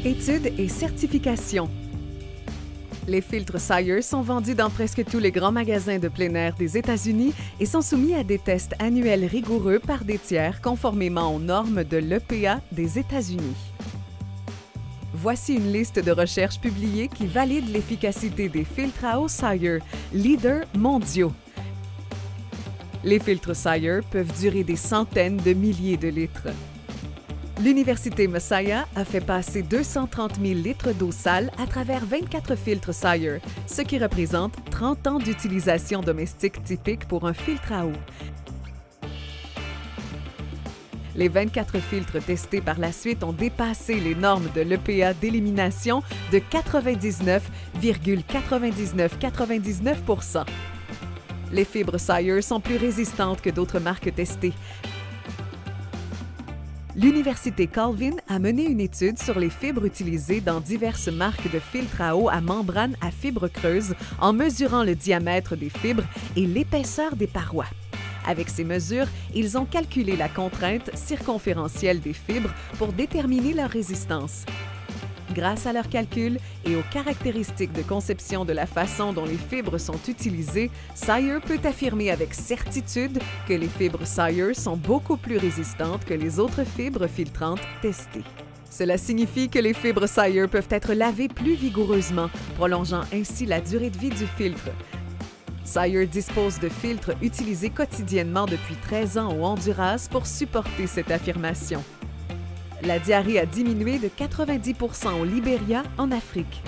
Études et certifications. Les filtres Sire sont vendus dans presque tous les grands magasins de plein air des États-Unis et sont soumis à des tests annuels rigoureux par des tiers conformément aux normes de l'EPA des États-Unis. Voici une liste de recherches publiées qui valide l'efficacité des filtres à eau Sire, leaders mondiaux. Les filtres Sire peuvent durer des centaines de milliers de litres. L'Université Messiah a fait passer 230 000 litres d'eau sale à travers 24 filtres Sire, ce qui représente 30 ans d'utilisation domestique typique pour un filtre à eau. Les 24 filtres testés par la suite ont dépassé les normes de l'EPA d'élimination de 99,9999 %. Les fibres Sire sont plus résistantes que d'autres marques testées. L'Université Calvin a mené une étude sur les fibres utilisées dans diverses marques de filtres à eau à membrane à fibres creuses en mesurant le diamètre des fibres et l'épaisseur des parois. Avec ces mesures, ils ont calculé la contrainte circonférentielle des fibres pour déterminer leur résistance. Grâce à leurs calculs et aux caractéristiques de conception de la façon dont les fibres sont utilisées, Sire peut affirmer avec certitude que les fibres Sire sont beaucoup plus résistantes que les autres fibres filtrantes testées. Cela signifie que les fibres Sire peuvent être lavées plus vigoureusement, prolongeant ainsi la durée de vie du filtre. Sire dispose de filtres utilisés quotidiennement depuis 13 ans au Honduras pour supporter cette affirmation. La diarrhée a diminué de 90 % au Libéria, en Afrique.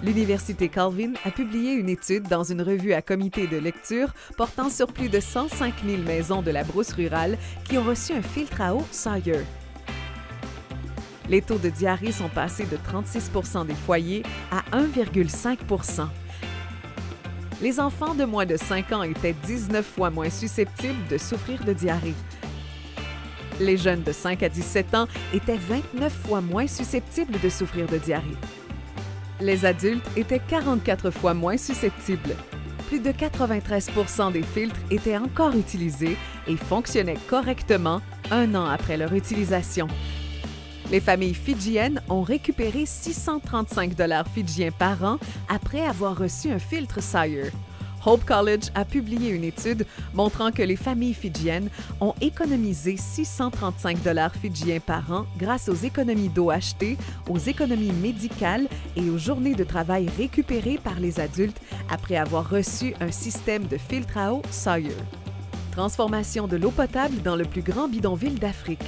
L'Université Calvin a publié une étude dans une revue à comité de lecture portant sur plus de 105 000 maisons de la brousse rurale qui ont reçu un filtre à eau Sire. Les taux de diarrhée sont passés de 36 % des foyers à 1,5 %. Les enfants de moins de 5 ans étaient 19 fois moins susceptibles de souffrir de diarrhée. Les jeunes de 5 à 17 ans étaient 29 fois moins susceptibles de souffrir de diarrhée. Les adultes étaient 44 fois moins susceptibles. Plus de 93 % des filtres étaient encore utilisés et fonctionnaient correctement un an après leur utilisation. Les familles fidjiennes ont récupéré 635 $ fidjiens par an après avoir reçu un filtre Sire. Hope College a publié une étude montrant que les familles fidjiennes ont économisé 635 $ fidjiens par an grâce aux économies d'eau achetées, aux économies médicales et aux journées de travail récupérées par les adultes après avoir reçu un système de filtre à eau Sire. Transformation de l'eau potable dans le plus grand bidonville d'Afrique.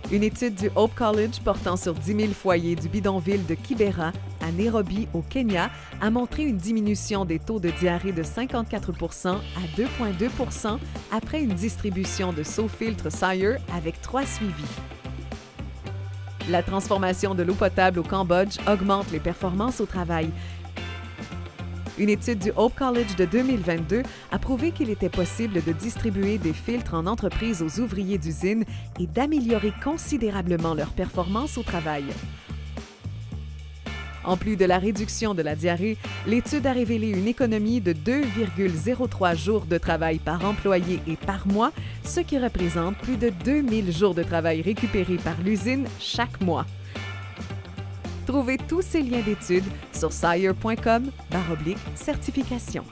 Une étude du Hope College portant sur 10 000 foyers du bidonville de Kibera, à Nairobi, au Kenya, a montré une diminution des taux de diarrhée de 54 % à 2,2 % après une distribution de seaux-filtres Sire avec 3 suivis. La transformation de l'eau potable au Cambodge augmente les performances au travail. Une étude du Hope College de 2022 a prouvé qu'il était possible de distribuer des filtres en entreprise aux ouvriers d'usine et d'améliorer considérablement leur performance au travail. En plus de la réduction de la diarrhée, l'étude a révélé une économie de 2,03 jours de travail par employé et par mois, ce qui représente plus de 2000 jours de travail récupérés par l'usine chaque mois. Trouvez tous ces liens d'études sur sire.com/certification.